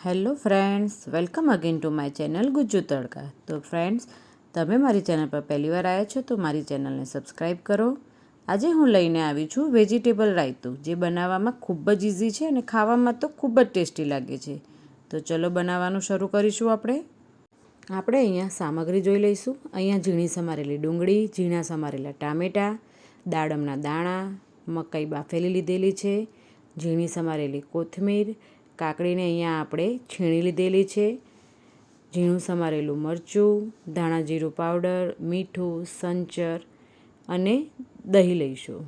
Hello friends, welcome again to my channel Gujju તડકા. તો friends, તમે મારી ચેનલ પર પહેલી વાર આવ્યા છો તો મારી ચેનલને સબસ્ક્રાઈબ કરો. આજે હું લઈને આવી છું વેજીટેબલ રાયતું, જે બનાવવામાં ખૂબ જ ઇઝી છે અને ખાવામાં તો ખૂબ જ ટેસ્ટી લાગે છે. તો ચલો બનાવવાનું શરૂ કરીશું. આપણે અહીંયા સામગ્રી જોઈ લઈશું. અહીંયા ઝીણી સમારેલી ડુંગળી, ઝીણા સમારેલા ટામેટાં, દાડમના દાણા, મકાઈ બાફેલી લીધેલી છે, ઝીણી સમારેલી કોથમીર, કાકડીને અહીંયા આપણે છીણી લીધેલી છે, ઝીણું સમારેલું મરચું, ધાણા જીરું પાવડર, મીઠું, સંચર અને દહીં લઈશું.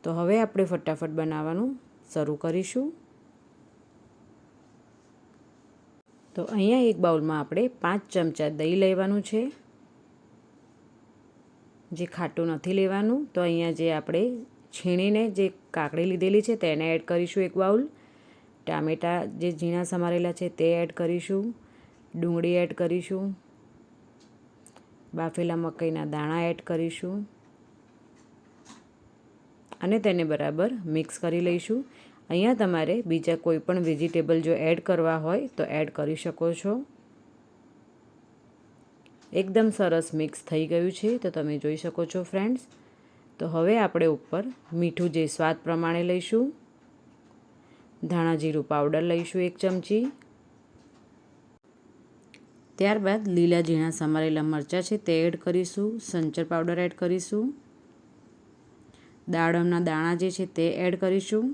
તો હવે આપણે ફટાફટ બનાવવાનું શરૂ કરીશું. તો અહીંયા એક બાઉલમાં આપણે 5 ચમચા દહીં લેવાનું છે, જે ખાટું નથી લેવાનું. તો અહીંયા જે આપણે છીણીને જે કાકડી લીધેલી છે તેને એડ કરીશું એક બાઉલ, ટામેટાં જે ઝીણા સમારેલા છે તે એડ કરીશું, ડુંગળી એડ કરીશું, બાફેલા મકાઈના દાણા એડ કરીશું અને તેને બરાબર મિક્સ કરી લઈશું. અહીંયા તમારે બીજા કોઈ પણ વેજીટેબલ જો એડ કરવા હોય તો એડ કરી શકો છો. એકદમ સરસ મિક્સ થઈ ગયું છે, તો તમે જોઈ શકો છો ફ્રેન્ડ્સ. તો હવે આપણે ઉપર મીઠું જે સ્વાદ પ્રમાણે લઈશું, ધાણા જીરું પાવડર લઈશું 1 ચમચી, ત્યારબાદ લીલા ઝીણા સમારેલા મરચાં છે તે એડ કરીશું, સંચર પાવડર એડ કરીશું, દાડમના દાણા જે છે તે એડ કરીશું,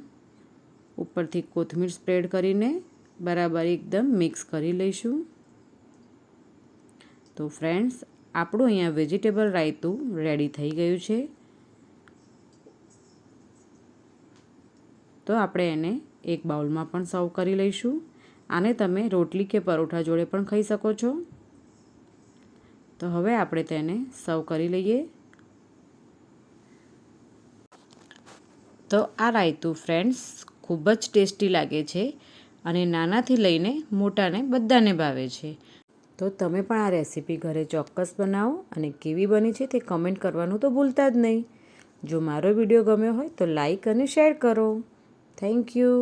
ઉપરથી કોથમીર સ્પ્રેડ કરીને બરાબર એકદમ મિક્સ કરી લઈશું. તો ફ્રેન્ડ્સ, આપણું અહીંયા વેજીટેબલ રાયતું રેડી થઈ ગયું છે. તો આપણે એને એક બાઉલમાં પણ સર્વ કરી લઈશું. આને તમે રોટલી કે પરોઠા જોડે પણ ખાઈ શકો છો. તો હવે આપણે તેને સર્વ કરી લઈએ. તો આ રાયતું ફ્રેન્ડ્સ ખૂબ જ ટેસ્ટી લાગે છે અને નાનાથી લઈને મોટાને બધાને ભાવે છે. તો તમે પણ આ રેસીપી ઘરે ચોક્કસ બનાવો અને કેવી બની છે તે કમેન્ટ કરવાનું તો ભૂલતા જ નહીં. જો મારો વિડીયો ગમ્યો હોય તો લાઈક અને શેર કરો. Thank you.